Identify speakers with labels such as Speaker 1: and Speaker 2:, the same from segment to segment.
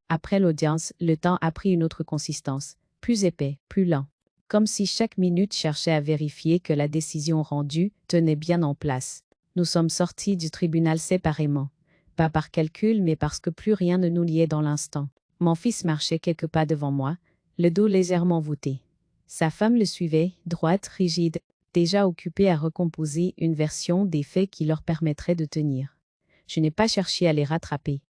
Speaker 1: Après l'audience, le temps a pris une autre consistance, plus épais, plus lent. Comme si chaque minute cherchait à vérifier que la décision rendue tenait bien en place. Nous sommes sortis du tribunal séparément. Pas par calcul, mais parce que plus rien ne nous liait dans l'instant. Mon fils marchait quelques pas devant moi, le dos légèrement voûté. Sa femme le suivait, droite, rigide, déjà occupée à recomposer une version des faits qui leur permettrait de tenir. Je n'ai pas cherché à les rattraper.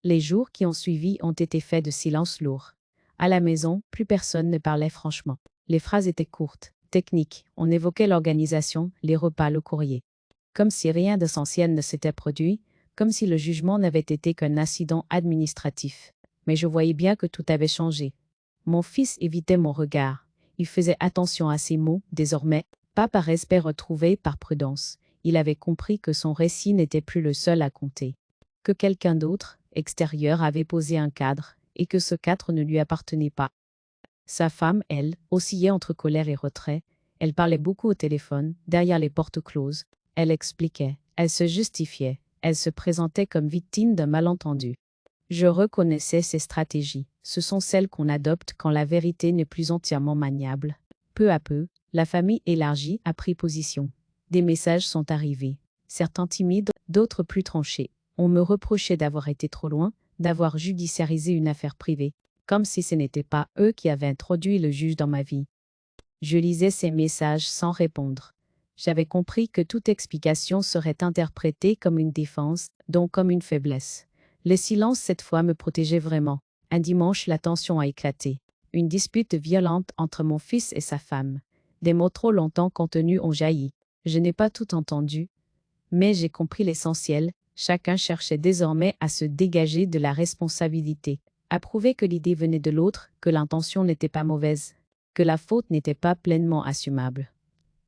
Speaker 1: Les jours qui ont suivi ont été faits de silence lourd. À la maison, plus personne ne parlait franchement. Les phrases étaient courtes, techniques, on évoquait l'organisation, les repas, le courrier. Comme si rien d'essentiel ne s'était produit, comme si le jugement n'avait été qu'un incident administratif. Mais je voyais bien que tout avait changé. Mon fils évitait mon regard. Il faisait attention à ses mots, désormais, pas par respect retrouvé, par prudence. Il avait compris que son récit n'était plus le seul à compter. Que quelqu'un d'autre, extérieur, avait posé un cadre, et que ce cadre ne lui appartenait pas. Sa femme, elle, oscillait entre colère et retrait. Elle parlait beaucoup au téléphone, derrière les portes closes. Elle expliquait, elle se justifiait, elle se présentait comme victime d'un malentendu. Je reconnaissais ces stratégies. Ce sont celles qu'on adopte quand la vérité n'est plus entièrement maniable. Peu à peu, la famille élargie a pris position. Des messages sont arrivés. Certains timides, d'autres plus tranchés. On me reprochait d'avoir été trop loin, d'avoir judiciarisé une affaire privée, comme si ce n'était pas eux qui avaient introduit le juge dans ma vie. Je lisais ces messages sans répondre. J'avais compris que toute explication serait interprétée comme une défense, donc comme une faiblesse. Le silence cette fois me protégeait vraiment. Un dimanche, la tension a éclaté. Une dispute violente entre mon fils et sa femme. Des mots trop longtemps contenus ont jailli. Je n'ai pas tout entendu, mais j'ai compris l'essentiel. Chacun cherchait désormais à se dégager de la responsabilité, à prouver que l'idée venait de l'autre, que l'intention n'était pas mauvaise, que la faute n'était pas pleinement assumable.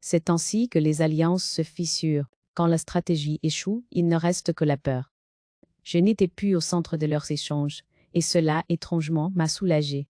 Speaker 1: C'est ainsi que les alliances se fissurent. Quand la stratégie échoue, il ne reste que la peur. Je n'étais plus au centre de leurs échanges, et cela, étrangement, m'a soulagé.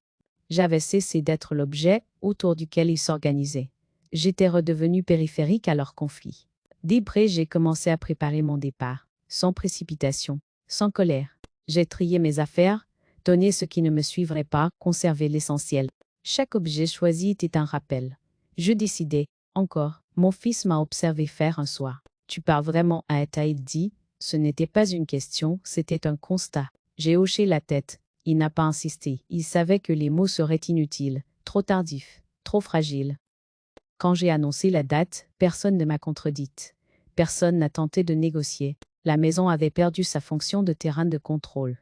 Speaker 1: J'avais cessé d'être l'objet autour duquel ils s'organisaient. J'étais redevenu périphérique à leur conflit. Dès près, j'ai commencé à préparer mon départ, sans précipitation, sans colère. J'ai trié mes affaires, donné ce qui ne me suivrait pas, conservé l'essentiel. Chaque objet choisi était un rappel. Je décidais, encore, mon fils m'a observé faire un soir. Tu pars vraiment à Etaïd dit. Ce n'était pas une question, c'était un constat. J'ai hoché la tête. Il n'a pas insisté. Il savait que les mots seraient inutiles, trop tardifs, trop fragiles. Quand j'ai annoncé la date, personne ne m'a contredite. Personne n'a tenté de négocier. La maison avait perdu sa fonction de terrain de contrôle.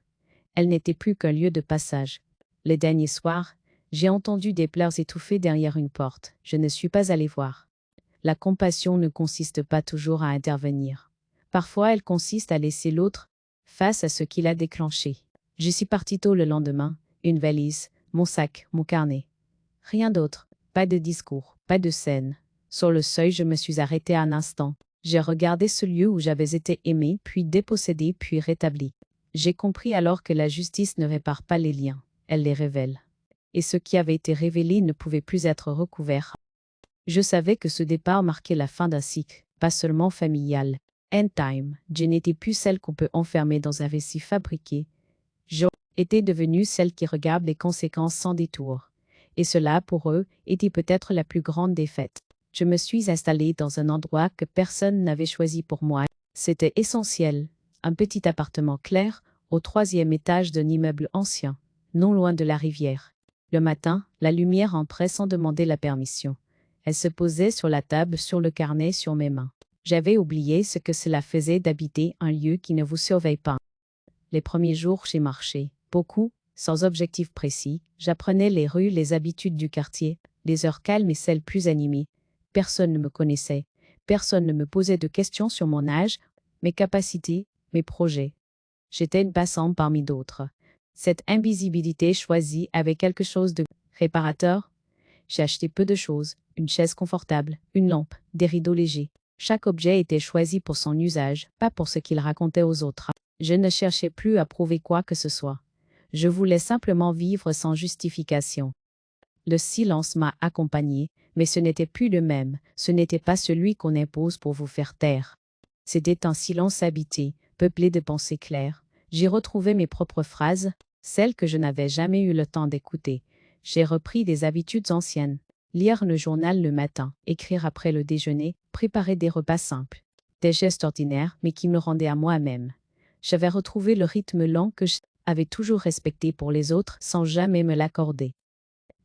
Speaker 1: Elle n'était plus qu'un lieu de passage. Les derniers soirs, j'ai entendu des pleurs étouffés derrière une porte. Je ne suis pas allé voir. La compassion ne consiste pas toujours à intervenir. Parfois, elle consiste à laisser l'autre face à ce qu'il a déclenché. Je suis parti tôt le lendemain, une valise, mon sac, mon carnet. Rien d'autre, pas de discours, pas de scène. Sur le seuil, je me suis arrêté un instant. J'ai regardé ce lieu où j'avais été aimé, puis dépossédé, puis rétabli. J'ai compris alors que la justice ne répare pas les liens, elle les révèle. Et ce qui avait été révélé ne pouvait plus être recouvert. Je savais que ce départ marquait la fin d'un cycle, pas seulement familial. End time, je n'étais plus celle qu'on peut enfermer dans un récit fabriqué. Je étais devenue celle qui regarde les conséquences sans détour. Et cela, pour eux, était peut-être la plus grande défaite. Je me suis installée dans un endroit que personne n'avait choisi pour moi. C'était essentiel. Un petit appartement clair, au 3e étage d'un immeuble ancien, non loin de la rivière. Le matin, la lumière entrait sans demander la permission. Elle se posait sur la table, sur le carnet, sur mes mains. J'avais oublié ce que cela faisait d'habiter un lieu qui ne vous surveille pas. Les premiers jours, j'ai marché. Beaucoup, sans objectif précis. J'apprenais les rues, les habitudes du quartier, les heures calmes et celles plus animées. Personne ne me connaissait. Personne ne me posait de questions sur mon âge, mes capacités, mes projets. J'étais une passante parmi d'autres. Cette invisibilité choisie avait quelque chose de réparateur. J'ai acheté peu de choses, une chaise confortable, une lampe, des rideaux légers. Chaque objet était choisi pour son usage, pas pour ce qu'il racontait aux autres. Je ne cherchais plus à prouver quoi que ce soit. Je voulais simplement vivre sans justification. Le silence m'a accompagné, mais ce n'était plus le même, ce n'était pas celui qu'on impose pour vous faire taire. C'était un silence habité, peuplé de pensées claires. J'ai retrouvé mes propres phrases, celles que je n'avais jamais eu le temps d'écouter. J'ai repris des habitudes anciennes. Lire le journal le matin, écrire après le déjeuner, préparer des repas simples. Des gestes ordinaires, mais qui me rendaient à moi-même. J'avais retrouvé le rythme lent que j'avais toujours respecté pour les autres sans jamais me l'accorder.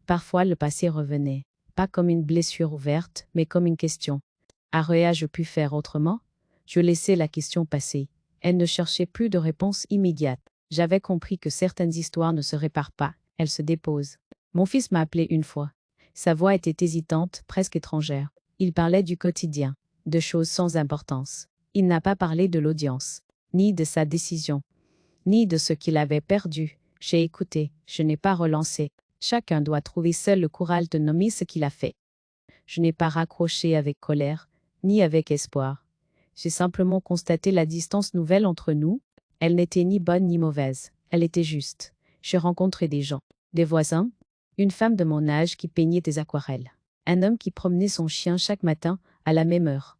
Speaker 1: Parfois, le passé revenait, pas comme une blessure ouverte, mais comme une question. Aurais-je pu faire autrement? Je laissais la question passer. Elle ne cherchait plus de réponse immédiate. J'avais compris que certaines histoires ne se réparent pas, elles se déposent. Mon fils m'a appelé une fois. Sa voix était hésitante, presque étrangère. Il parlait du quotidien, de choses sans importance. Il n'a pas parlé de l'audience, ni de sa décision, ni de ce qu'il avait perdu. J'ai écouté, je n'ai pas relancé. Chacun doit trouver seul le courage de nommer ce qu'il a fait. Je n'ai pas raccroché avec colère, ni avec espoir. J'ai simplement constaté la distance nouvelle entre nous. Elle n'était ni bonne ni mauvaise, elle était juste. J'ai rencontré des gens, des voisins, une femme de mon âge qui peignait des aquarelles, un homme qui promenait son chien chaque matin à la même heure.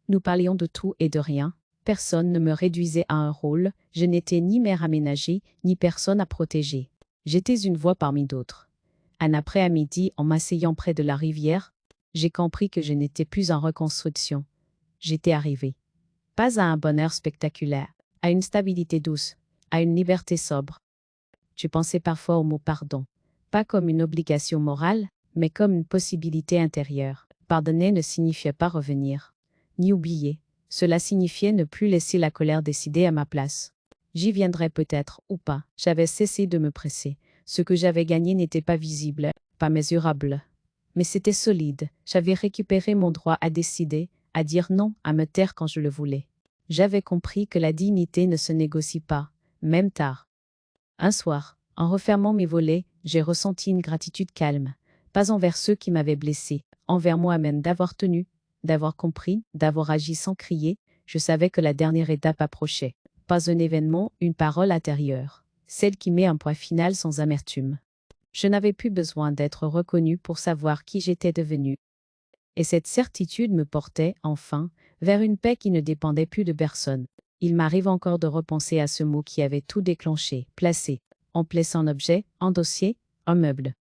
Speaker 1: Nous parlions de tout et de rien. Personne ne me réduisait à un rôle, je n'étais ni mère à ménager, ni personne à protéger. J'étais une voix parmi d'autres. Un après-midi, en m'asseyant près de la rivière, j'ai compris que je n'étais plus en reconstruction. J'étais arrivée. Pas à un bonheur spectaculaire, à une stabilité douce, à une liberté sobre. Je pensais parfois au mot pardon, pas comme une obligation morale, mais comme une possibilité intérieure. Pardonner ne signifiait pas revenir, ni oublier. Cela signifiait ne plus laisser la colère décider à ma place. J'y viendrais peut-être ou pas. J'avais cessé de me presser. Ce que j'avais gagné n'était pas visible, pas mesurable. Mais c'était solide. J'avais récupéré mon droit à décider, à dire non, à me taire quand je le voulais. J'avais compris que la dignité ne se négocie pas, même tard. Un soir, en refermant mes volets, j'ai ressenti une gratitude calme, pas envers ceux qui m'avaient blessé, envers moi-même d'avoir tenu, d'avoir compris, d'avoir agi sans crier. Je savais que la dernière étape approchait. Pas un événement, une parole intérieure, celle qui met un point final sans amertume. Je n'avais plus besoin d'être reconnue pour savoir qui j'étais devenue. Et cette certitude me portait, enfin, vers une paix qui ne dépendait plus de personne. Il m'arrive encore de repenser à ce mot qui avait tout déclenché, placé, en place un objet, un dossier, un meuble.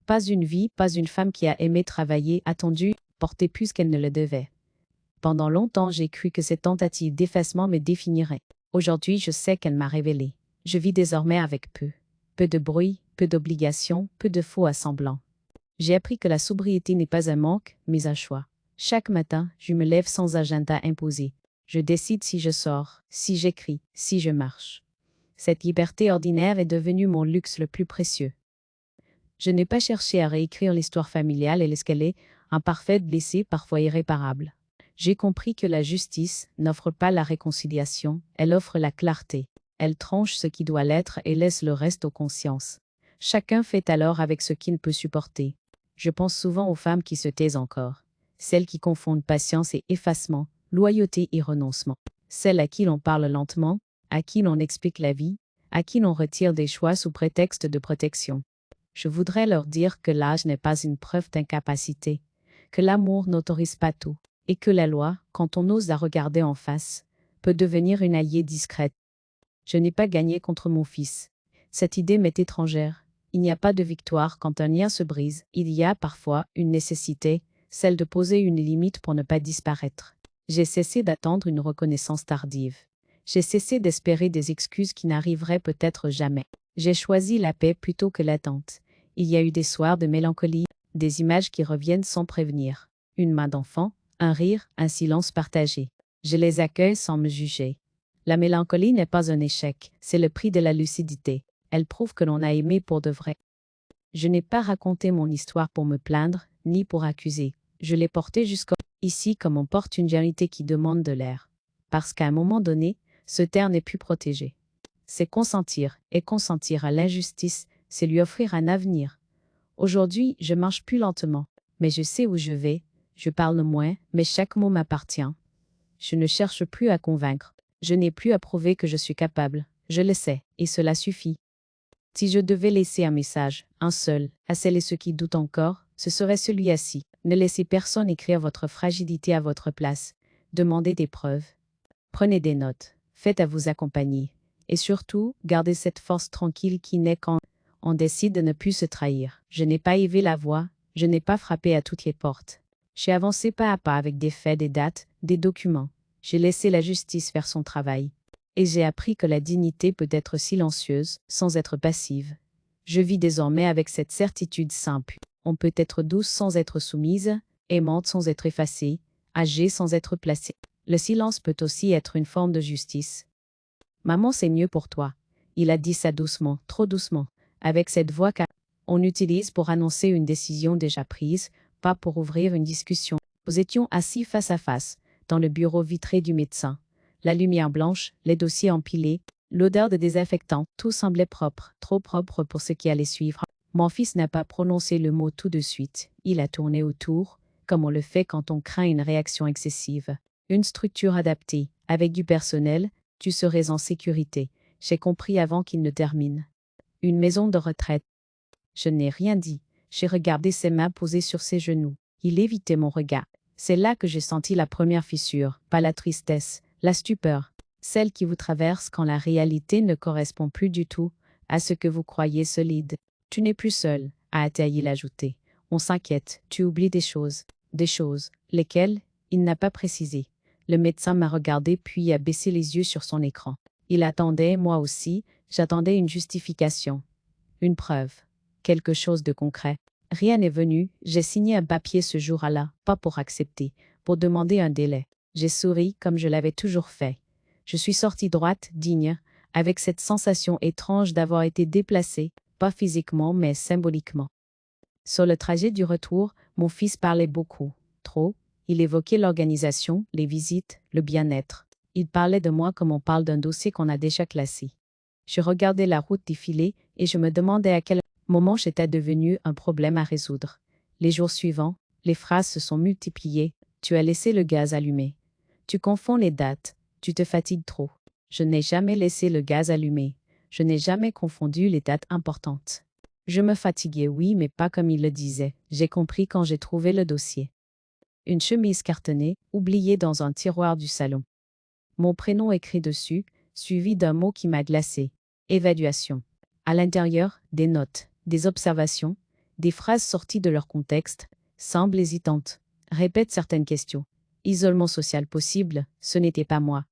Speaker 1: Pas une vie, pas une femme qui a aimé travailler, attendu, porté plus qu'elle ne le devait. Pendant longtemps, j'ai cru que cette tentative d'effacement me définirait. Aujourd'hui, je sais qu'elle m'a révélé. Je vis désormais avec peu. Peu de bruit, peu d'obligations, peu de faux assemblants. J'ai appris que la sobriété n'est pas un manque, mais un choix. Chaque matin, je me lève sans agenda imposé. Je décide si je sors, si j'écris, si je marche. Cette liberté ordinaire est devenue mon luxe le plus précieux. Je n'ai pas cherché à réécrire l'histoire familiale et l'escalier, imparfaite, blessée, parfois irréparable. J'ai compris que la justice n'offre pas la réconciliation, elle offre la clarté. Elle tranche ce qui doit l'être et laisse le reste aux consciences. Chacun fait alors avec ce qu'il peut supporter. Je pense souvent aux femmes qui se taisent encore, celles qui confondent patience et effacement, loyauté et renoncement, celles à qui l'on parle lentement, à qui l'on explique la vie, à qui l'on retire des choix sous prétexte de protection. Je voudrais leur dire que l'âge n'est pas une preuve d'incapacité, que l'amour n'autorise pas tout, et que la loi, quand on ose la regarder en face, peut devenir une alliée discrète. Je n'ai pas gagné contre mon fils. Cette idée m'est étrangère. Il n'y a pas de victoire quand un lien se brise. Il y a parfois une nécessité, celle de poser une limite pour ne pas disparaître. J'ai cessé d'attendre une reconnaissance tardive. J'ai cessé d'espérer des excuses qui n'arriveraient peut-être jamais. J'ai choisi la paix plutôt que l'attente. Il y a eu des soirs de mélancolie, des images qui reviennent sans prévenir. Une main d'enfant, un rire, un silence partagé. Je les accueille sans me juger. La mélancolie n'est pas un échec, c'est le prix de la lucidité. Elle prouve que l'on a aimé pour de vrai. Je n'ai pas raconté mon histoire pour me plaindre, ni pour accuser. Je l'ai portée jusqu'ici comme on porte une vérité qui demande de l'air. Parce qu'à un moment donné, se taire n'est plus protégé. C'est consentir, et consentir à l'injustice, c'est lui offrir un avenir. Aujourd'hui, je marche plus lentement, mais je sais où je vais, je parle moins, mais chaque mot m'appartient. Je ne cherche plus à convaincre, je n'ai plus à prouver que je suis capable, je le sais, et cela suffit. Si je devais laisser un message, un seul, à celles et ceux qui doutent encore, ce serait celui-ci. Ne laissez personne écrire votre fragilité à votre place. Demandez des preuves. Prenez des notes. Faites à vous accompagner. Et surtout, garder cette force tranquille qui naît quand on décide de ne plus se trahir. Je n'ai pas élevé la voix, je n'ai pas frappé à toutes les portes. J'ai avancé pas à pas avec des faits, des dates, des documents. J'ai laissé la justice faire son travail. Et j'ai appris que la dignité peut être silencieuse, sans être passive. Je vis désormais avec cette certitude simple. On peut être douce sans être soumise, aimante sans être effacée, âgée sans être placée. Le silence peut aussi être une forme de justice. Maman, c'est mieux pour toi. Il a dit ça doucement, trop doucement, avec cette voix qu'on utilise pour annoncer une décision déjà prise, pas pour ouvrir une discussion. Nous étions assis face à face, dans le bureau vitré du médecin. La lumière blanche, les dossiers empilés, l'odeur de désinfectant, tout semblait propre, trop propre pour ce qui allait suivre. Mon fils n'a pas prononcé le mot tout de suite. Il a tourné autour, comme on le fait quand on craint une réaction excessive. Une structure adaptée, avec du personnel, tu serais en sécurité. J'ai compris avant qu'il ne termine. Une maison de retraite. Je n'ai rien dit. J'ai regardé ses mains posées sur ses genoux. Il évitait mon regard. C'est là que j'ai senti la première fissure, pas la tristesse, la stupeur, celle qui vous traverse quand la réalité ne correspond plus du tout à ce que vous croyez solide. Tu n'es plus seul, a-t-il ajouté. On s'inquiète, tu oublies des choses, lesquelles, il n'a pas précisé. Le médecin m'a regardé puis a baissé les yeux sur son écran. Il attendait, moi aussi, j'attendais une justification. Une preuve. Quelque chose de concret. Rien n'est venu, j'ai signé un papier ce jour-là, pas pour accepter, pour demander un délai. J'ai souri comme je l'avais toujours fait. Je suis sortie droite, digne, avec cette sensation étrange d'avoir été déplacée, pas physiquement mais symboliquement. Sur le trajet du retour, mon fils parlait beaucoup, trop. Il évoquait l'organisation, les visites, le bien-être. Il parlait de moi comme on parle d'un dossier qu'on a déjà classé. Je regardais la route défiler et je me demandais à quel moment j'étais devenu un problème à résoudre. Les jours suivants, les phrases se sont multipliées. Tu as laissé le gaz allumé. Tu confonds les dates. Tu te fatigues trop. Je n'ai jamais laissé le gaz allumé. Je n'ai jamais confondu les dates importantes. Je me fatiguais, oui, mais pas comme il le disait. J'ai compris quand j'ai trouvé le dossier. Une chemise cartonnée, oubliée dans un tiroir du salon. Mon prénom écrit dessus, suivi d'un mot qui m'a glacé. Évaluation. À l'intérieur, des notes, des observations, des phrases sorties de leur contexte, semblent hésitantes, répètent certaines questions. Isolement social possible, ce n'était pas moi.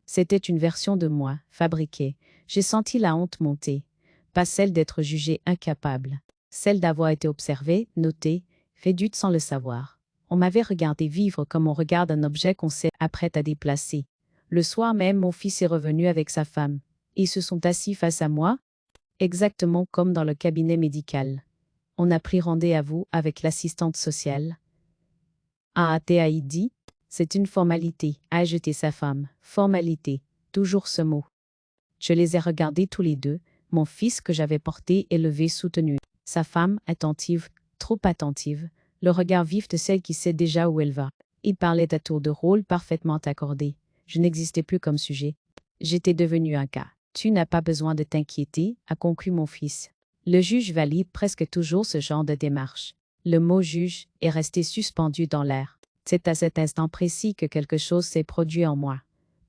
Speaker 1: C'était une version de moi, fabriquée. J'ai senti la honte monter. Pas celle d'être jugée incapable. Celle d'avoir été observée, notée, réduite sans le savoir. On m'avait regardé vivre comme on regarde un objet qu'on s'est apprête à déplacer. Le soir même, mon fils est revenu avec sa femme. Ils se sont assis face à moi, exactement comme dans le cabinet médical. On a pris rendez-vous avec l'assistante sociale. A.A.T.A.I. dit, c'est une formalité, a ajouté sa femme. Formalité, toujours ce mot. Je les ai regardés tous les deux, mon fils que j'avais porté élevé soutenu, sa femme attentive, trop attentive, le regard vif de celle qui sait déjà où elle va. Ils parlaient à tour de rôle parfaitement accordés. Je n'existais plus comme sujet. J'étais devenu un cas. Tu n'as pas besoin de t'inquiéter, a conclu mon fils. Le juge valide presque toujours ce genre de démarche. Le mot juge est resté suspendu dans l'air. C'est à cet instant précis que quelque chose s'est produit en moi.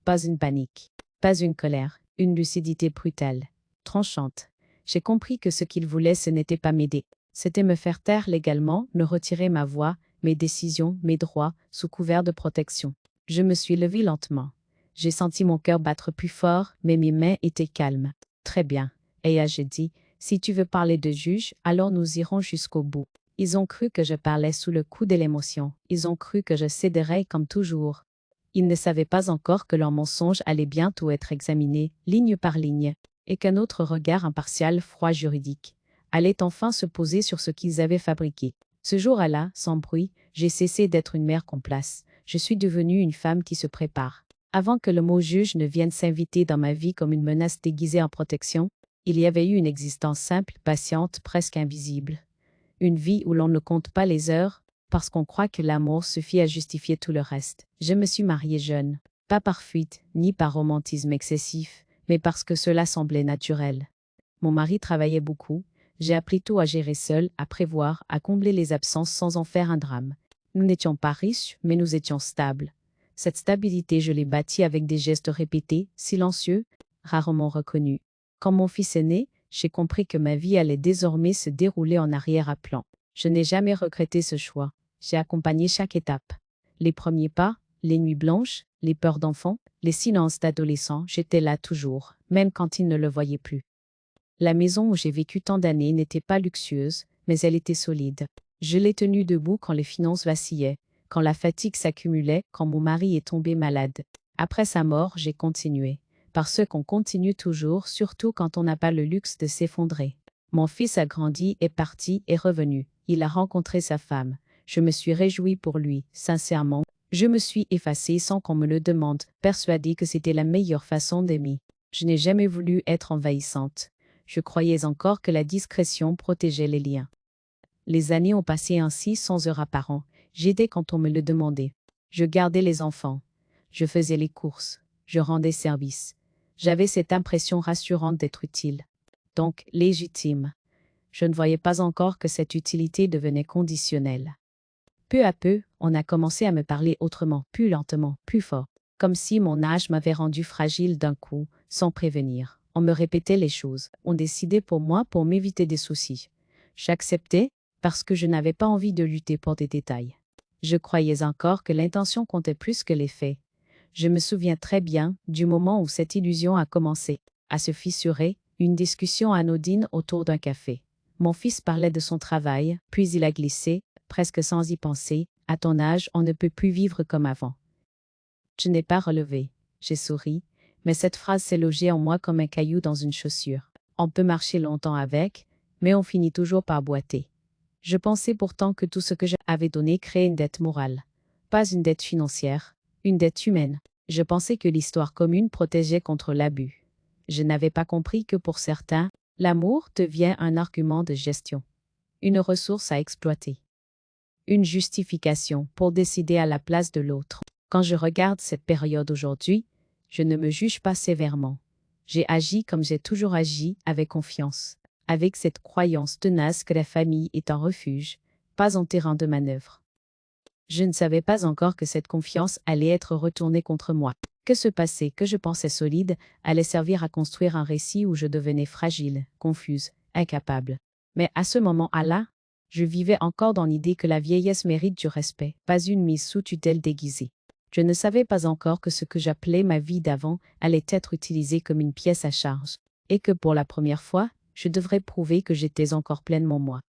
Speaker 1: Pas une panique, pas une colère, une lucidité brutale, tranchante. J'ai compris que ce qu'il voulait, ce n'était pas m'aider. C'était me faire taire légalement, me retirer ma voix, mes décisions, mes droits, sous couvert de protection. Je me suis levée lentement. J'ai senti mon cœur battre plus fort, mais mes mains étaient calmes. Très bien, ai-je dit. Si tu veux parler de juge, alors nous irons jusqu'au bout. Ils ont cru que je parlais sous le coup de l'émotion. Ils ont cru que je céderais comme toujours. Ils ne savaient pas encore que leur mensonge allait bientôt être examiné, ligne par ligne, et qu'un autre regard impartial, froid juridique, allait enfin se poser sur ce qu'ils avaient fabriqué. Ce jour-là, sans bruit, j'ai cessé d'être une mère complace. Je suis devenue une femme qui se prépare. Avant que le mot juge ne vienne s'inviter dans ma vie comme une menace déguisée en protection, il y avait eu une existence simple, patiente, presque invisible. Une vie où l'on ne compte pas les heures, parce qu'on croit que l'amour suffit à justifier tout le reste. Je me suis mariée jeune, pas par fuite, ni par romantisme excessif, mais parce que cela semblait naturel. Mon mari travaillait beaucoup, j'ai appris tout à gérer seul, à prévoir, à combler les absences sans en faire un drame. Nous n'étions pas riches, mais nous étions stables. Cette stabilité, je l'ai bâtie avec des gestes répétés, silencieux, rarement reconnu. Quand mon fils est né, j'ai compris que ma vie allait désormais se dérouler en arrière-plan. Je n'ai jamais regretté ce choix. J'ai accompagné chaque étape. Les premiers pas, les nuits blanches, les peurs d'enfant, les silences d'adolescent, j'étais là toujours, même quand ils ne le voyaient plus. La maison où j'ai vécu tant d'années n'était pas luxueuse, mais elle était solide. Je l'ai tenue debout quand les finances vacillaient, quand la fatigue s'accumulait, quand mon mari est tombé malade. Après sa mort, j'ai continué. Parce qu'on continue toujours, surtout quand on n'a pas le luxe de s'effondrer. Mon fils a grandi, est parti, est revenu. Il a rencontré sa femme. Je me suis réjouie pour lui, sincèrement. Je me suis effacée sans qu'on me le demande, persuadée que c'était la meilleure façon d'aimer. Je n'ai jamais voulu être envahissante. Je croyais encore que la discrétion protégeait les liens. Les années ont passé ainsi sans heures par an. J'aidais quand on me le demandait. Je gardais les enfants. Je faisais les courses. Je rendais service. J'avais cette impression rassurante d'être utile. Donc, légitime. Je ne voyais pas encore que cette utilité devenait conditionnelle. Peu à peu, on a commencé à me parler autrement, plus lentement, plus fort. Comme si mon âge m'avait rendu fragile d'un coup, sans prévenir. On me répétait les choses. On décidait pour moi pour m'éviter des soucis. J'acceptais parce que je n'avais pas envie de lutter pour des détails. Je croyais encore que l'intention comptait plus que les faits. Je me souviens très bien du moment où cette illusion a commencé à se fissurer, une discussion anodine autour d'un café. Mon fils parlait de son travail, puis il a glissé, presque sans y penser, « À ton âge, on ne peut plus vivre comme avant. » Je n'ai pas relevé. J'ai souri, mais cette phrase s'est logée en moi comme un caillou dans une chaussure. On peut marcher longtemps avec, mais on finit toujours par boiter. Je pensais pourtant que tout ce que j'avais donné créait une dette morale. Pas une dette financière, une dette humaine. Je pensais que l'histoire commune protégeait contre l'abus. Je n'avais pas compris que pour certains, l'amour devient un argument de gestion. Une ressource à exploiter. Une justification pour décider à la place de l'autre. Quand je regarde cette période aujourd'hui, je ne me juge pas sévèrement. J'ai agi comme j'ai toujours agi, avec confiance, avec cette croyance tenace que la famille est un refuge, pas un terrain de manœuvre. Je ne savais pas encore que cette confiance allait être retournée contre moi, que ce passé que je pensais solide allait servir à construire un récit où je devenais fragile, confuse, incapable. Mais à ce moment-là, je vivais encore dans l'idée que la vieillesse mérite du respect, pas une mise sous tutelle déguisée. Je ne savais pas encore que ce que j'appelais ma vie d'avant allait être utilisé comme une pièce à charge, et que pour la première fois, je devrais prouver que j'étais encore pleinement moi.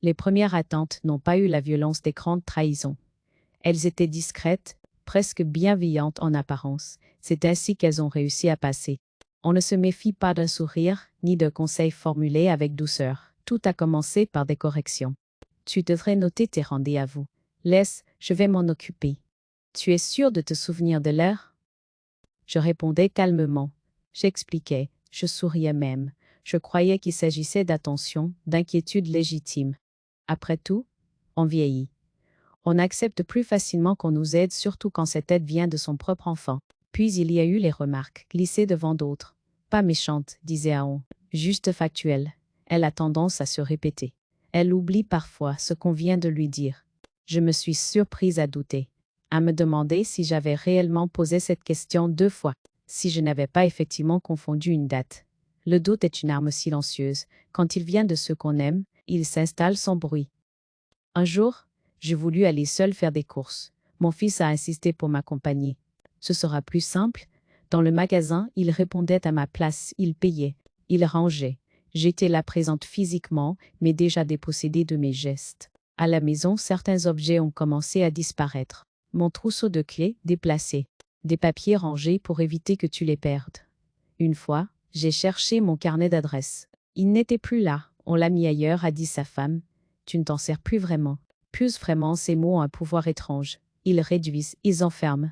Speaker 1: Les premières attentes n'ont pas eu la violence des grandes trahisons. Elles étaient discrètes, presque bienveillantes en apparence. C'est ainsi qu'elles ont réussi à passer. On ne se méfie pas d'un sourire, ni de conseils formulés avec douceur. Tout a commencé par des corrections. Tu devrais noter tes rendez-vous. Laisse, je vais m'en occuper. Tu es sûr de te souvenir de l'heure? Je répondais calmement. J'expliquais, je souriais même. Je croyais qu'il s'agissait d'attention, d'inquiétude légitime. Après tout, on vieillit. On accepte plus facilement qu'on nous aide, surtout quand cette aide vient de son propre enfant. Puis il y a eu les remarques, glissées devant d'autres. Pas méchante, disait Aon, juste factuelle. Elle a tendance à se répéter. Elle oublie parfois ce qu'on vient de lui dire. Je me suis surprise à douter, à me demander si j'avais réellement posé cette question 2 fois, si je n'avais pas effectivement confondu une date. Le doute est une arme silencieuse. Quand il vient de ceux qu'on aime, il s'installe sans bruit. Un jour, j'ai voulu aller seule faire des courses. Mon fils a insisté pour m'accompagner. Ce sera plus simple. Dans le magasin, il répondait à ma place, il payait, il rangeait. J'étais là présente physiquement, mais déjà dépossédée de mes gestes. À la maison, certains objets ont commencé à disparaître. Mon trousseau de clés déplacé. Des papiers rangés pour éviter que tu les perdes. Une fois, j'ai cherché mon carnet d'adresses. Il n'était plus là, on l'a mis ailleurs, a dit sa femme. Tu ne t'en sers plus vraiment. Plus vraiment, ces mots ont un pouvoir étrange. Ils réduisent, ils enferment.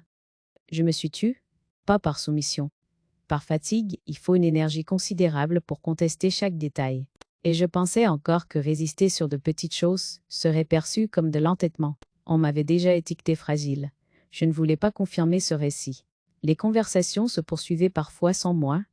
Speaker 1: Je me suis tue, pas par soumission. Par fatigue, il faut une énergie considérable pour contester chaque détail. Et je pensais encore que résister sur de petites choses serait perçu comme de l'entêtement. On m'avait déjà étiqueté fragile. Je ne voulais pas confirmer ce récit. Les conversations se poursuivaient parfois sans moi.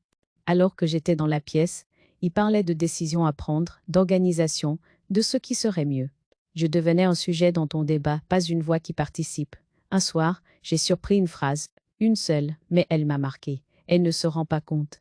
Speaker 1: Alors que j'étais dans la pièce, ils parlaient de décisions à prendre, d'organisation, de ce qui serait mieux. Je devenais un sujet dont on débat, pas une voix qui participe. Un soir, j'ai surpris une phrase, une seule, mais elle m'a marqué. Elle ne se rend pas compte.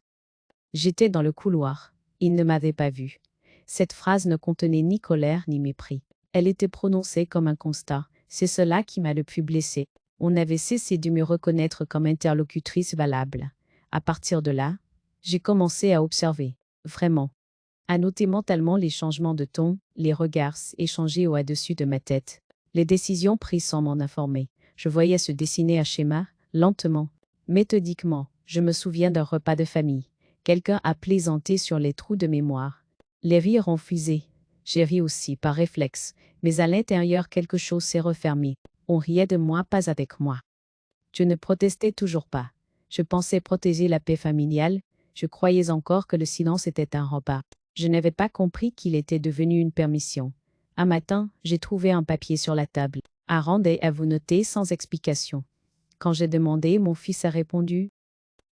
Speaker 1: J'étais dans le couloir. Il ne m'avait pas vu. Cette phrase ne contenait ni colère ni mépris. Elle était prononcée comme un constat. C'est cela qui m'a le plus blessé. On avait cessé de me reconnaître comme interlocutrice valable. À partir de là, j'ai commencé à observer, vraiment, à noter mentalement les changements de ton, les regards échangés au-dessus de ma tête, les décisions prises sans m'en informer. Je voyais se dessiner un schéma, lentement, méthodiquement. Je me souviens d'un repas de famille. Quelqu'un a plaisanté sur les trous de mémoire. Les rires ont fusé. J'ai ri aussi, par réflexe, mais à l'intérieur quelque chose s'est refermé. On riait de moi, pas avec moi. Je ne protestais toujours pas. Je pensais protéger la paix familiale. Je croyais encore que le silence était un repas. Je n'avais pas compris qu'il était devenu une permission. Un matin, j'ai trouvé un papier sur la table. À rendre et à vous noter sans explication. Quand j'ai demandé, mon fils a répondu: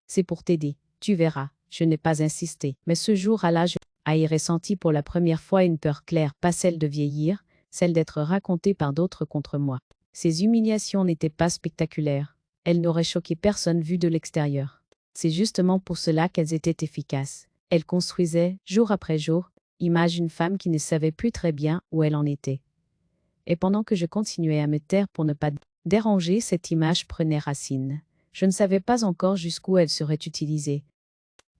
Speaker 1: c'est pour t'aider, tu verras. Je n'ai pas insisté. Mais ce jour-là, j'ai ressenti pour la première fois une peur claire, pas celle de vieillir, celle d'être racontée par d'autres contre moi. Ces humiliations n'étaient pas spectaculaires. Elles n'auraient choqué personne vu de l'extérieur. C'est justement pour cela qu'elles étaient efficaces. Elles construisaient, jour après jour, l'image d'une femme qui ne savait plus très bien où elle en était. Et pendant que je continuais à me taire pour ne pas déranger, cette image prenait racine. Je ne savais pas encore jusqu'où elle serait utilisée.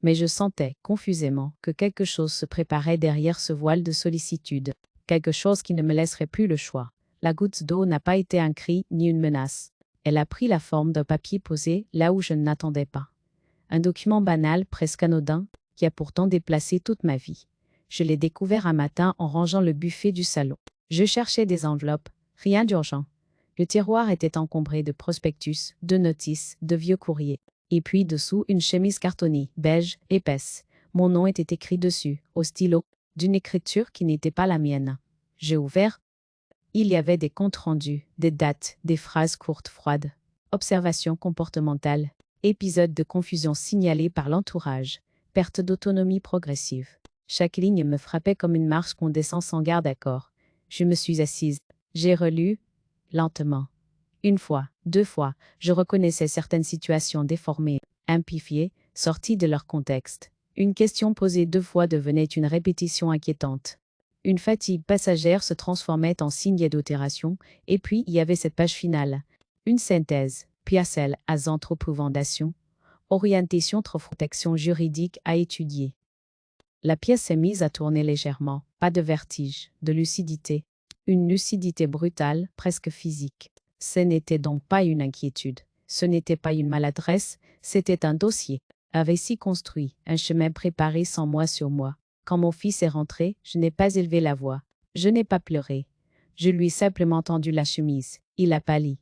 Speaker 1: Mais je sentais, confusément, que quelque chose se préparait derrière ce voile de sollicitude. Quelque chose qui ne me laisserait plus le choix. La goutte d'eau n'a pas été un cri ni une menace. Elle a pris la forme d'un papier posé là où je ne l'attendais pas. Un document banal, presque anodin, qui a pourtant déplacé toute ma vie. Je l'ai découvert un matin en rangeant le buffet du salon. Je cherchais des enveloppes, rien d'urgent. Le tiroir était encombré de prospectus, de notices, de vieux courriers. Et puis dessous, une chemise cartonnée, beige, épaisse. Mon nom était écrit dessus, au stylo, d'une écriture qui n'était pas la mienne. J'ai ouvert. Il y avait des comptes rendus, des dates, des phrases courtes froides. Observations comportementales. Épisode de confusion signalé par l'entourage. Perte d'autonomie progressive. Chaque ligne me frappait comme une marche qu'on descend sans garde à corps. Je me suis assise. J'ai relu, lentement. Une fois, deux fois, je reconnaissais certaines situations déformées, amplifiées, sorties de leur contexte. Une question posée deux fois devenait une répétition inquiétante. Une fatigue passagère se transformait en signe d'altération, et puis il y avait cette page finale. Une synthèse, piacelle à anthropovendation, orientation protection juridique à étudier. La pièce s'est mise à tourner légèrement, pas de vertige, de lucidité. Une lucidité brutale, presque physique. Ce n'était donc pas une inquiétude, ce n'était pas une maladresse, c'était un dossier, un récit construit, un chemin préparé sans moi sur moi. Quand mon fils est rentré, je n'ai pas élevé la voix, je n'ai pas pleuré. Je lui ai simplement tendu la chemise, il a pâli.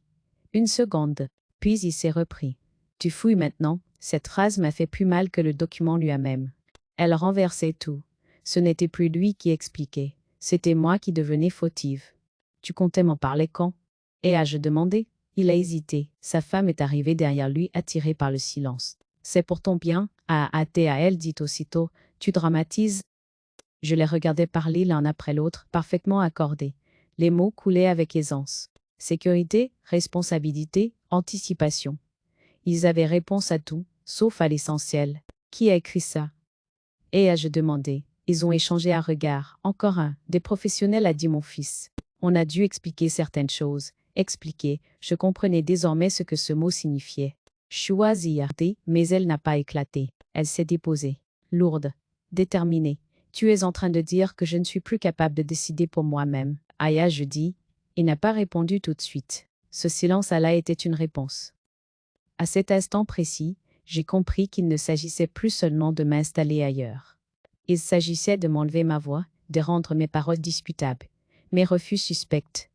Speaker 1: Une seconde, puis il s'est repris. Tu fouilles maintenant, cette phrase m'a fait plus mal que le document lui-même. Elle renversait tout. Ce n'était plus lui qui expliquait, c'était moi qui devenais fautive. Tu comptais m'en parler quand? Et ai-je demandé? Il a hésité. Sa femme est arrivée derrière lui, attirée par le silence. C'est pour ton bien, a hâté à elle, dit aussitôt. Tu dramatises. Je les regardais parler l'un après l'autre, parfaitement accordés. Les mots coulaient avec aisance. Sécurité, responsabilité, anticipation. Ils avaient réponse à tout, sauf à l'essentiel. Qui a écrit ça? Et ai-je demandé? Ils ont échangé un regard. Encore un. Des professionnels, a dit mon fils. On a dû expliquer certaines choses. Expliquer, je comprenais désormais ce que ce mot signifiait. Choisir, mais elle n'a pas éclaté. Elle s'est déposée. Lourde. Déterminée. Tu es en train de dire que je ne suis plus capable de décider pour moi-même. Aya, je dis. Il n'a pas répondu tout de suite. Ce silence là était une réponse. À cet instant précis, j'ai compris qu'il ne s'agissait plus seulement de m'installer ailleurs. Il s'agissait de m'enlever ma voix, de rendre mes paroles discutables, mes refus suspects,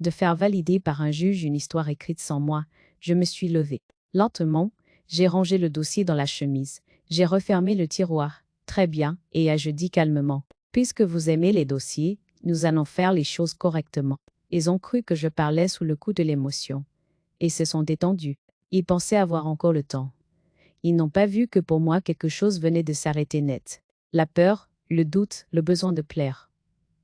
Speaker 1: de faire valider par un juge une histoire écrite sans moi. Je me suis levée. Lentement, j'ai rangé le dossier dans la chemise. J'ai refermé le tiroir. Très bien, et ai-je dit calmement. Puisque vous aimez les dossiers, nous allons faire les choses correctement. Ils ont cru que je parlais sous le coup de l'émotion. Et se sont détendus. Ils pensaient avoir encore le temps. Ils n'ont pas vu que pour moi quelque chose venait de s'arrêter net. La peur, le doute, le besoin de plaire.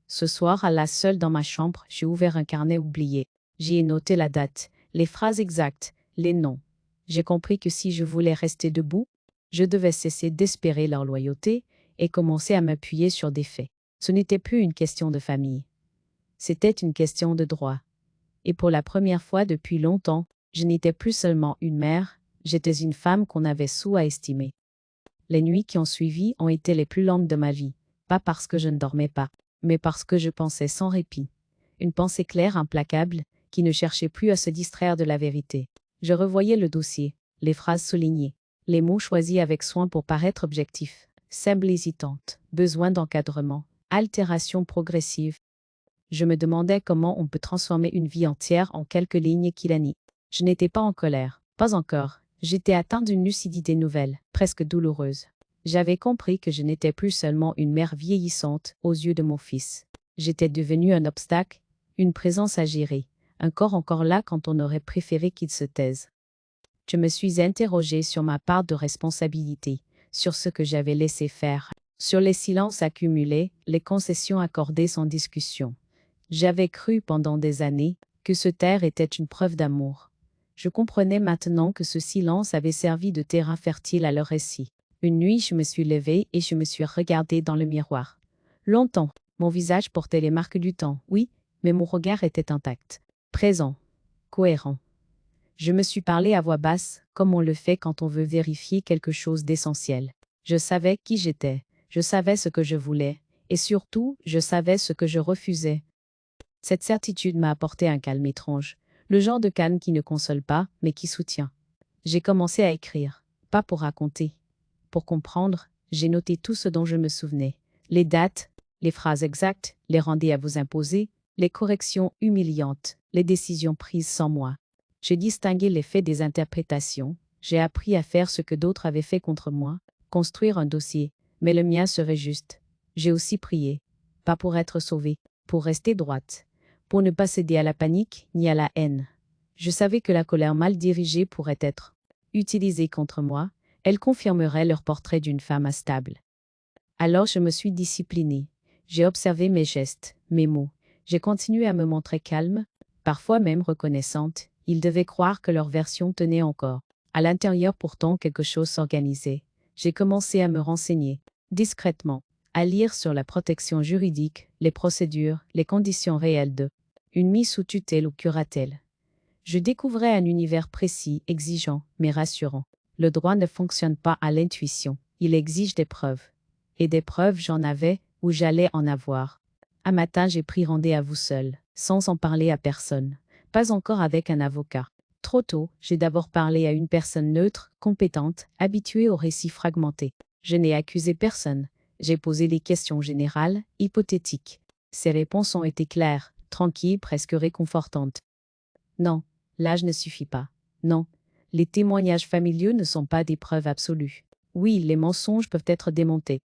Speaker 1: Ce soir, à la seule dans ma chambre, j'ai ouvert un carnet oublié. J'y ai noté la date, les phrases exactes, les noms. J'ai compris que si je voulais rester debout, Je devais cesser d'espérer leur loyauté et commencer à m'appuyer sur des faits. Ce n'était plus une question de famille. C'était une question de droit. Et pour la première fois depuis longtemps, je n'étais plus seulement une mère, j'étais une femme qu'on avait sous-estimée. Les nuits qui ont suivi ont été les plus longues de ma vie, pas parce que je ne dormais pas, mais parce que je pensais sans répit. Une pensée claire, implacable, qui ne cherchait plus à se distraire de la vérité. Je revoyais le dossier, les phrases soulignées, les mots choisis avec soin pour paraître objectifs, semble hésitante, besoin d'encadrement, altération progressive. Je me demandais comment on peut transformer une vie entière en quelques lignes qui la nient. Je n'étais pas en colère, pas encore. J'étais atteint d'une lucidité nouvelle, presque douloureuse. J'avais compris que je n'étais plus seulement une mère vieillissante aux yeux de mon fils. J'étais devenue un obstacle, une présence à gérer, un corps encore là quand on aurait préféré qu'il se taise. Je me suis interrogée sur ma part de responsabilité, sur ce que j'avais laissé faire, sur les silences accumulés, les concessions accordées sans discussion. J'avais cru pendant des années que se taire était une preuve d'amour. Je comprenais maintenant que ce silence avait servi de terrain fertile à leur récit. Une nuit, je me suis levée et je me suis regardée dans le miroir. Longtemps, mon visage portait les marques du temps, oui, mais mon regard était intact, présent, cohérent. Je me suis parlé à voix basse, comme on le fait quand on veut vérifier quelque chose d'essentiel. Je savais qui j'étais, je savais ce que je voulais, et surtout, je savais ce que je refusais. Cette certitude m'a apporté un calme étrange, le genre de calme qui ne console pas, mais qui soutient. J'ai commencé à écrire, pas pour raconter. Pour comprendre, j'ai noté tout ce dont je me souvenais. Les dates, les phrases exactes, les rendez-vous imposés, les corrections humiliantes, les décisions prises sans moi. J'ai distingué les faits des interprétations, j'ai appris à faire ce que d'autres avaient fait contre moi, construire un dossier, mais le mien serait juste. J'ai aussi prié, pas pour être sauvée, pour rester droite, pour ne pas céder à la panique ni à la haine. Je savais que la colère mal dirigée pourrait être utilisée contre moi, elle confirmerait leur portrait d'une femme instable. Alors je me suis disciplinée. J'ai observé mes gestes, mes mots. J'ai continué à me montrer calme, parfois même reconnaissante. Ils devaient croire que leur version tenait encore. À l'intérieur pourtant quelque chose s'organisait. J'ai commencé à me renseigner, discrètement, à lire sur la protection juridique, les procédures, les conditions réelles de une mise sous tutelle ou curatelle. Je découvrais un univers précis, exigeant, mais rassurant. Le droit ne fonctionne pas à l'intuition, il exige des preuves. Et des preuves j'en avais, ou j'allais en avoir. Un matin j'ai pris rendez-vous seul, sans en parler à personne. Pas encore avec un avocat. Trop tôt, j'ai d'abord parlé à une personne neutre, compétente, habituée aux récits fragmentés. Je n'ai accusé personne. J'ai posé des questions générales, hypothétiques. Ses réponses ont été claires, tranquilles, presque réconfortantes. Non, l'âge ne suffit pas. Non, les témoignages familiaux ne sont pas des preuves absolues. Oui, les mensonges peuvent être démontés.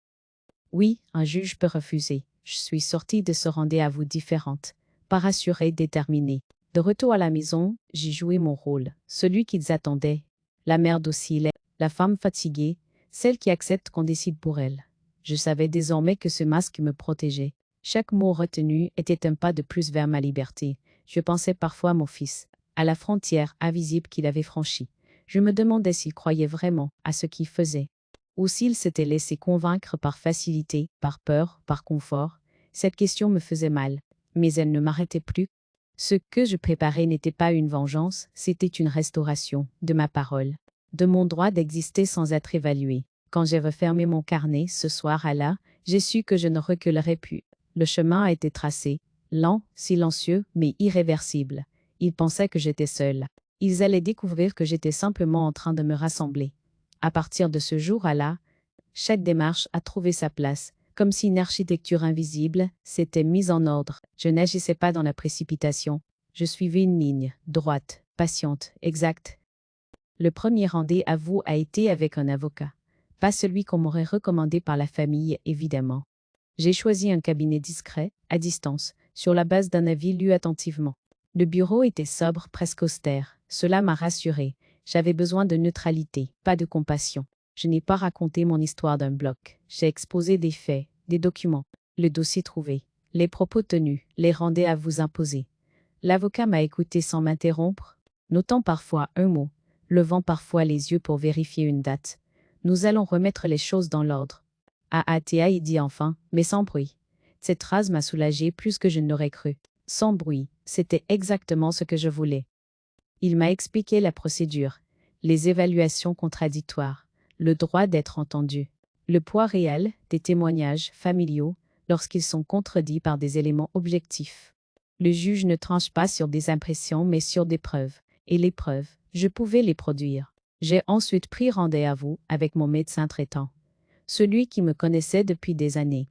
Speaker 1: Oui, un juge peut refuser. Je suis sortie de ce rendez-vous différente, pas rassurée, déterminée. De retour à la maison, j'ai joué mon rôle, celui qu'ils attendaient. La mère docile, la femme fatiguée, celle qui accepte qu'on décide pour elle. Je savais désormais que ce masque me protégeait. Chaque mot retenu était un pas de plus vers ma liberté. Je pensais parfois à mon fils, à la frontière invisible qu'il avait franchie. Je me demandais s'il croyait vraiment à ce qu'il faisait, ou s'il s'était laissé convaincre par facilité, par peur, par confort. Cette question me faisait mal, mais elle ne m'arrêtait plus. Ce que je préparais n'était pas une vengeance, c'était une restauration de ma parole, de mon droit d'exister sans être évalué. Quand j'ai refermé mon carnet ce soir-là, j'ai su que je ne reculerais plus. Le chemin a été tracé, lent, silencieux, mais irréversible. Ils pensaient que j'étais seule. Ils allaient découvrir que j'étais simplement en train de me rassembler. À partir de ce jour-là, chaque démarche a trouvé sa place, comme si une architecture invisible s'était mise en ordre. Je n'agissais pas dans la précipitation. Je suivais une ligne, droite, patiente, exacte. Le premier rendez-vous a été avec un avocat. Pas celui qu'on m'aurait recommandé par la famille, évidemment. J'ai choisi un cabinet discret, à distance, sur la base d'un avis lu attentivement. Le bureau était sobre, presque austère. Cela m'a rassurée. J'avais besoin de neutralité, pas de compassion. Je n'ai pas raconté mon histoire d'un bloc. J'ai exposé des faits, des documents, le dossier trouvé, les propos tenus, les rendez-vous imposés. L'avocat m'a écouté sans m'interrompre, notant parfois un mot, levant parfois les yeux pour vérifier une date. Nous allons remettre les choses dans l'ordre. Il dit enfin, mais sans bruit. Cette phrase m'a soulagé plus que je ne l'aurais cru. Sans bruit, c'était exactement ce que je voulais. Il m'a expliqué la procédure, les évaluations contradictoires, le droit d'être entendu, le poids réel des témoignages familiaux lorsqu'ils sont contredits par des éléments objectifs. Le juge ne tranche pas sur des impressions mais sur des preuves, et les preuves, je pouvais les produire. J'ai ensuite pris rendez-vous avec mon médecin traitant, celui qui me connaissait depuis des années.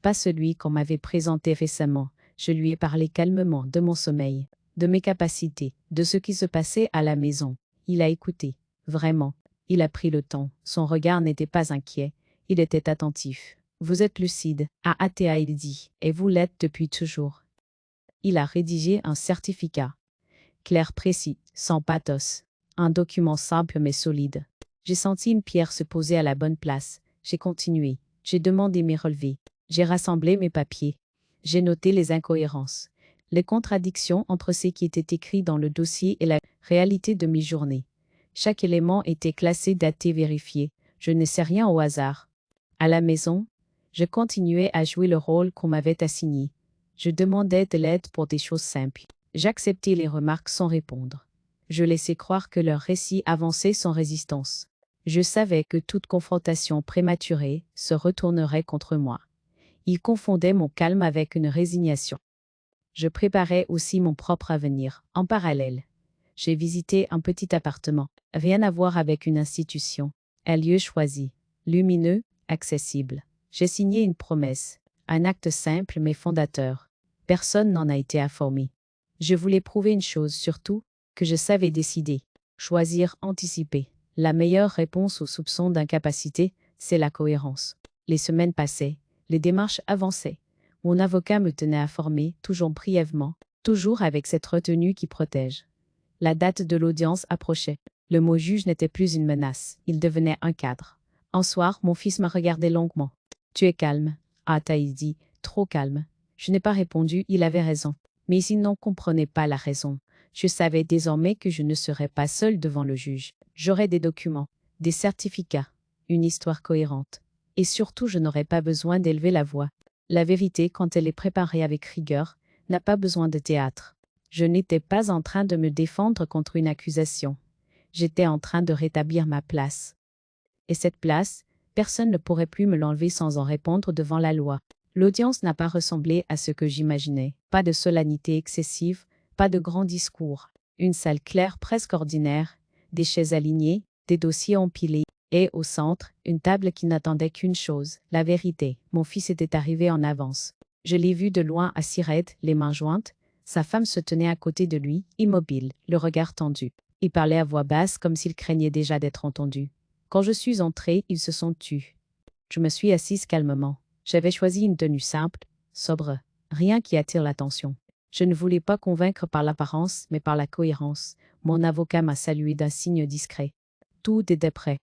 Speaker 1: Pas celui qu'on m'avait présenté récemment, je lui ai parlé calmement de mon sommeil, de mes capacités, de ce qui se passait à la maison. Il a écouté, vraiment. Il a pris le temps, son regard n'était pas inquiet, il était attentif. Vous êtes lucide, il dit, et vous l'êtes depuis toujours. Il a rédigé un certificat. Clair, précis, sans pathos. Un document simple mais solide. J'ai senti une pierre se poser à la bonne place. J'ai continué. J'ai demandé mes relevés. J'ai rassemblé mes papiers. J'ai noté les incohérences, les contradictions entre ce qui était écrit dans le dossier et la réalité de mes journées. Chaque élément était classé, daté, vérifié. Je ne sais rien au hasard. À la maison, je continuais à jouer le rôle qu'on m'avait assigné. Je demandais de l'aide pour des choses simples. J'acceptais les remarques sans répondre. Je laissais croire que leur récit avançait sans résistance. Je savais que toute confrontation prématurée se retournerait contre moi. Ils confondaient mon calme avec une résignation. Je préparais aussi mon propre avenir, en parallèle. J'ai visité un petit appartement, rien à voir avec une institution. Un lieu choisi, lumineux, accessible. J'ai signé une promesse, un acte simple mais fondateur. Personne n'en a été informé. Je voulais prouver une chose surtout, que je savais décider, choisir, anticiper. La meilleure réponse aux soupçons d'incapacité, c'est la cohérence. Les semaines passaient, les démarches avançaient. Mon avocat me tenait informé, toujours brièvement, toujours avec cette retenue qui protège. La date de l'audience approchait. Le mot juge n'était plus une menace, il devenait un cadre. Un soir, mon fils m'a regardé longuement. « Tu es calme ?» a-t-il dit, trop calme. Je n'ai pas répondu, il avait raison. Mais il n'en comprenait pas la raison. Je savais désormais que je ne serais pas seule devant le juge. J'aurais des documents, des certificats, une histoire cohérente. Et surtout, je n'aurais pas besoin d'élever la voix. La vérité, quand elle est préparée avec rigueur, n'a pas besoin de théâtre. Je n'étais pas en train de me défendre contre une accusation. J'étais en train de rétablir ma place. Et cette place, personne ne pourrait plus me l'enlever sans en répondre devant la loi. L'audience n'a pas ressemblé à ce que j'imaginais. Pas de solennité excessive, pas de grands discours. Une salle claire presque ordinaire, des chaises alignées, des dossiers empilés. Et au centre, une table qui n'attendait qu'une chose, la vérité. Mon fils était arrivé en avance. Je l'ai vu de loin assis raide, les mains jointes. Sa femme se tenait à côté de lui, immobile, le regard tendu. Il parlait à voix basse comme s'il craignait déjà d'être entendu. Quand je suis entrée, ils se sont tus. Je me suis assise calmement. J'avais choisi une tenue simple, sobre, rien qui attire l'attention. Je ne voulais pas convaincre par l'apparence, mais par la cohérence. Mon avocat m'a salué d'un signe discret. Tout était prêt.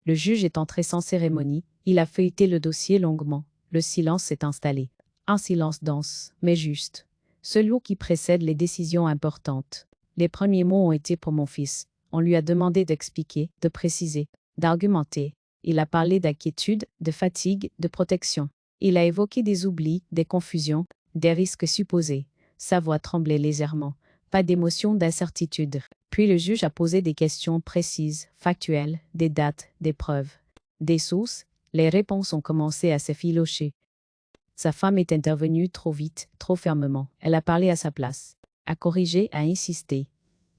Speaker 1: Le juge est entré sans cérémonie, il a feuilleté le dossier longuement. Le silence s'est installé. Un silence dense, mais juste. Celui qui précède les décisions importantes. Les premiers mots ont été pour mon fils. On lui a demandé d'expliquer, de préciser, d'argumenter. Il a parlé d'inquiétude, de fatigue, de protection. Il a évoqué des oublis, des confusions, des risques supposés. Sa voix tremblait légèrement. Pas d'émotion, d'incertitude. Puis le juge a posé des questions précises, factuelles, des dates, des preuves, des sources. Les réponses ont commencé à s'effilocher. Sa femme est intervenue trop vite, trop fermement. Elle a parlé à sa place, a corrigé, a insisté.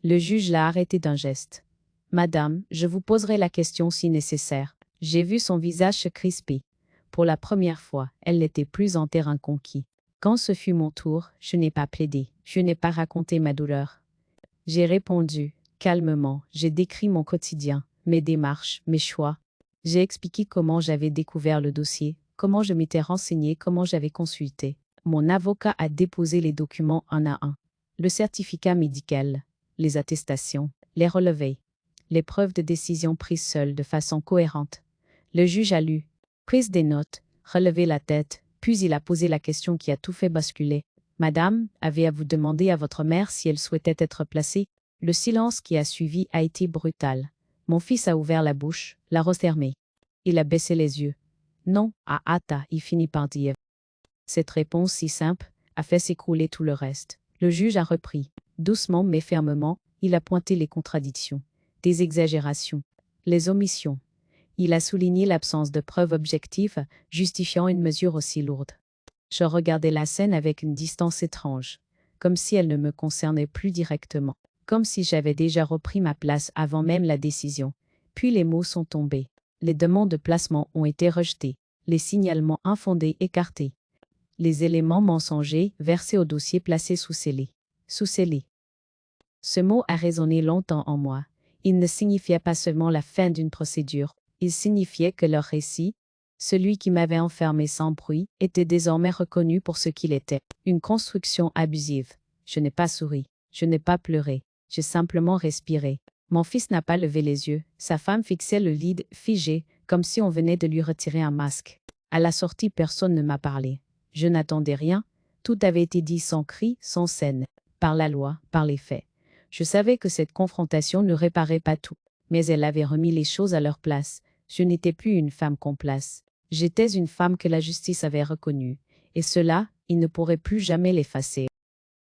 Speaker 1: Le juge l'a arrêté d'un geste. « Madame, je vous poserai la question si nécessaire. » J'ai vu son visage se crisper. Pour la première fois, elle n'était plus en terrain conquis. Quand ce fut mon tour, je n'ai pas plaidé, je n'ai pas raconté ma douleur. J'ai répondu, calmement, j'ai décrit mon quotidien, mes démarches, mes choix. J'ai expliqué comment j'avais découvert le dossier, comment je m'étais renseignée, comment j'avais consulté. Mon avocat a déposé les documents un à un. Le certificat médical, les attestations, les relevés, les preuves de décision prises seules de façon cohérente. Le juge a lu, prise des notes, relevé la tête, puis il a posé la question qui a tout fait basculer. « Madame, avez-vous demandé à votre mère si elle souhaitait être placée ?» Le silence qui a suivi a été brutal. Mon fils a ouvert la bouche, l'a refermée. Il a baissé les yeux. Non, il finit par dire. Cette réponse si simple a fait s'écrouler tout le reste. Le juge a repris. Doucement mais fermement, il a pointé les contradictions, des exagérations, les omissions. Il a souligné l'absence de preuves objectives justifiant une mesure aussi lourde. Je regardais la scène avec une distance étrange, comme si elle ne me concernait plus directement, comme si j'avais déjà repris ma place avant même la décision. Puis les mots sont tombés. Les demandes de placement ont été rejetées, les signalements infondés écartés, les éléments mensongers versés au dossier placé sous scellé. Sous scellé. Ce mot a résonné longtemps en moi. Il ne signifiait pas seulement la fin d'une procédure, il signifiait que leur récit, celui qui m'avait enfermé sans bruit, était désormais reconnu pour ce qu'il était, une construction abusive. Je n'ai pas souri, je n'ai pas pleuré, j'ai simplement respiré. Mon fils n'a pas levé les yeux, sa femme fixait le lit figé, comme si on venait de lui retirer un masque. À la sortie, personne ne m'a parlé. Je n'attendais rien, tout avait été dit sans cri, sans scène, par la loi, par les faits. Je savais que cette confrontation ne réparait pas tout, mais elle avait remis les choses à leur place. Je n'étais plus une femme complace. J'étais une femme que la justice avait reconnue, et cela, il ne pourrait plus jamais l'effacer.